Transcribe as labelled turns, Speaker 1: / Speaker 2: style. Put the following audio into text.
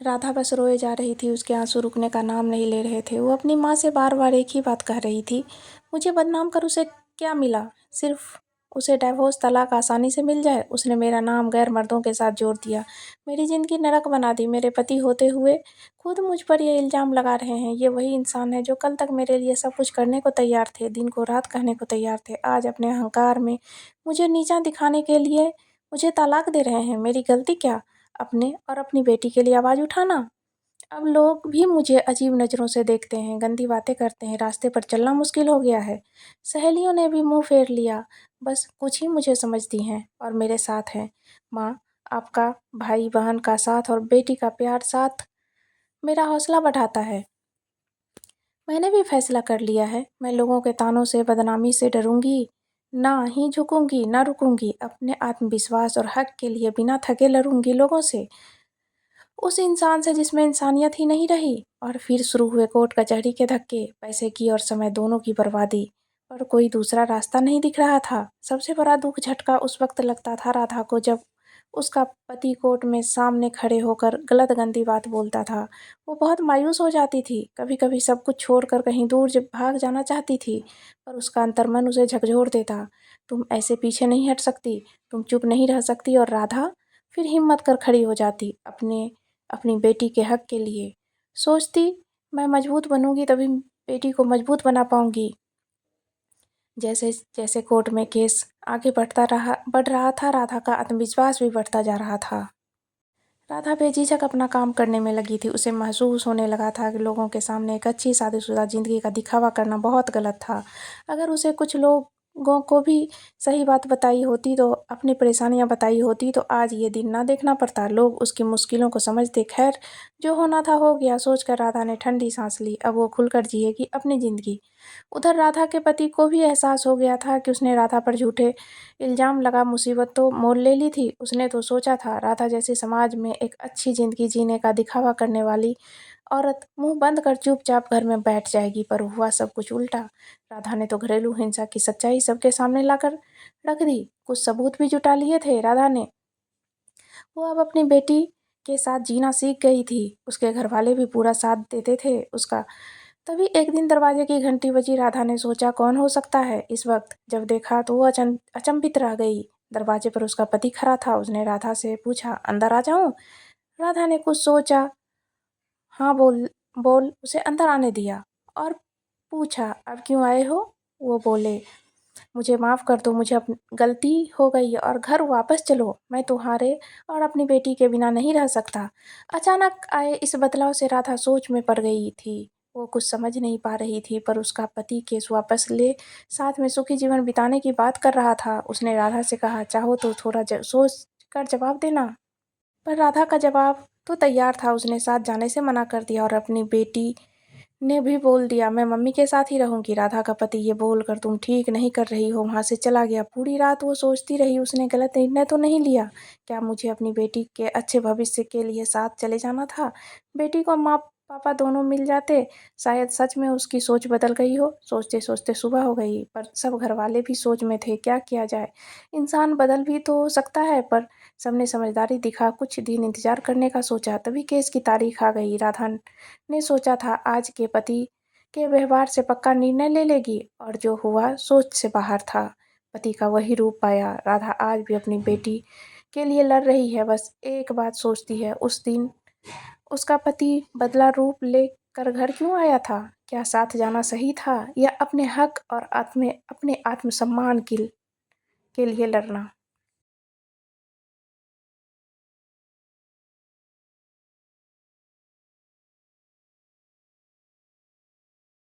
Speaker 1: राधा बस रोए जा रही थी, उसके आंसू रुकने का नाम नहीं ले रहे थे। वो अपनी माँ से बार-बार एक ही बात कह रही थी, मुझे बदनाम कर उसे क्या मिला? सिर्फ उसे डिवोर्स तलाक आसानी से मिल जाए। उसने मेरा नाम गैर मर्दों के साथ जोड़ दिया, मेरी ज़िंदगी नरक बना दी। मेरे पति होते हुए खुद मुझ पर ये इल्ज़ाम लगा रहे हैं। ये वही इंसान है जो कल तक मेरे लिए सब कुछ करने को तैयार थे, दिन को रात कहने को तैयार थे। आज अपने अहंकार में मुझे नीचा दिखाने के लिए मुझे तलाक दे रहे हैं। मेरी गलती क्या? अपने और अपनी बेटी के लिए आवाज़ उठाना। अब लोग भी मुझे अजीब नज़रों से देखते हैं, गंदी बातें करते हैं, रास्ते पर चलना मुश्किल हो गया है। सहेलियों ने भी मुँह फेर लिया, बस कुछ ही मुझे समझती हैं और मेरे साथ हैं। माँ, आपका भाई-बहन का साथ और बेटी का प्यार साथ मेरा हौसला बढ़ाता है। मैंने भी फैसला कर लिया है, मैं लोगों के तानों से, बदनामी से डरूंगी, ना ही झुकूंगी, ना रुकूंगी। अपने आत्मविश्वास और हक के लिए बिना थके लड़ूंगी लोगों से, उस इंसान से जिसमें इंसानियत ही नहीं रही। और फिर शुरू हुए कोर्ट कचहरी के धक्के, पैसे की और समय दोनों की बर्बादी। पर कोई दूसरा रास्ता नहीं दिख रहा था। सबसे बड़ा दुख झटका उस वक्त लगता था राधा को, जब उसका पति कोर्ट में सामने खड़े होकर गलत गंदी बात बोलता था। वो बहुत मायूस हो जाती थी, कभी कभी सब कुछ छोड़कर कहीं दूर जब भाग जाना चाहती थी, पर उसका अंतर्मन उसे झकझोर देता। तुम ऐसे पीछे नहीं हट सकती, तुम चुप नहीं रह सकती। और राधा फिर हिम्मत कर खड़ी हो जाती, अपने अपनी बेटी के हक के लिए। सोचती, मैं मजबूत बनूंगी तभी बेटी को मजबूत बना पाऊंगी। जैसे जैसे कोर्ट में केस आगे बढ़ रहा था, राधा का आत्मविश्वास भी बढ़ता जा रहा था। राधा बेझिझक अपना काम करने में लगी थी। उसे महसूस होने लगा था कि लोगों के सामने एक अच्छी शादीशुदा ज़िंदगी का दिखावा करना बहुत गलत था। अगर उसे कुछ लोगों को भी सही बात बताई होती, तो अपनी परेशानियां बताई होती, तो आज ये दिन ना देखना पड़ता। लोग उसकी मुश्किलों को समझते। खैर, जो होना था हो गया, सोचकर राधा ने ठंडी सांस ली। अब वो खुलकर जिएगी अपनी ज़िंदगी। उधर राधा के पति को भी एहसास हो गया था कि उसने राधा पर झूठे इल्ज़ाम लगा मुसीबत तो मोल ले ली थी। उसने तो सोचा था राधा जैसे समाज में एक अच्छी ज़िंदगी जीने का दिखावा करने वाली औरत मुंह बंद कर चुपचाप घर में बैठ जाएगी, पर हुआ सब कुछ उल्टा। राधा ने तो घरेलू हिंसा की सच्चाई सबके सामने लाकर रख दी। कुछ सबूत भी जुटा लिए थे राधा ने। वो अब अपनी बेटी के साथ जीना सीख गई थी। उसके घरवाले भी पूरा साथ देते थे उसका। तभी एक दिन दरवाजे की घंटी बजी। राधा ने सोचा, कौन हो सकता है इस वक्त? जब देखा तो वो अचंभित रह गई। दरवाजे पर उसका पति खड़ा था। उसने राधा से पूछा, अंदर आ जाऊं? राधा ने कुछ सोचा, हाँ बोल बोल उसे अंदर आने दिया और पूछा, अब क्यों आए हो? वो बोले, मुझे माफ़ कर दो, मुझे अपनी गलती हो गई है और घर वापस चलो। मैं तुम्हारे और अपनी बेटी के बिना नहीं रह सकता। अचानक आए इस बदलाव से राधा सोच में पड़ गई थी। वो कुछ समझ नहीं पा रही थी, पर उसका पति केस वापस ले साथ में सुखी जीवन बिताने की बात कर रहा था। उसने राधा से कहा, चाहो तो थोड़ा सोच कर जवाब देना। पर राधा का जवाब तो तैयार था। उसने साथ जाने से मना कर दिया और अपनी बेटी ने भी बोल दिया, मैं मम्मी के साथ ही रहूंगी। राधा का पति ये बोलकर, तुम ठीक नहीं कर रही हो, वहां से चला गया। पूरी रात वो सोचती रही, उसने गलत निर्णय तो नहीं लिया। क्या मुझे अपनी बेटी के अच्छे भविष्य के लिए साथ चले जाना था? बेटी को माँ पापा दोनों मिल जाते, शायद सच में उसकी सोच बदल गई हो। सोचते सोचते सुबह हो गई, पर सब घर वाले भी सोच में थे। क्या किया जाए, इंसान बदल भी तो हो सकता है। पर सबने समझदारी दिखा, कुछ दिन इंतजार करने का सोचा। तभी केस की तारीख आ गई। राधा ने सोचा था आज के पति के व्यवहार से पक्का निर्णय ले लेगी, और जो हुआ सोच से बाहर था। पति का वही रूप पाया। राधा आज भी अपनी बेटी के लिए लड़ रही है, बस एक बात सोचती है, उस दिन उसका पति बदला रूप लेकर घर क्यों आया था? क्या साथ जाना सही था, या अपने हक और अपने आत्मसम्मान के लिए लड़ना?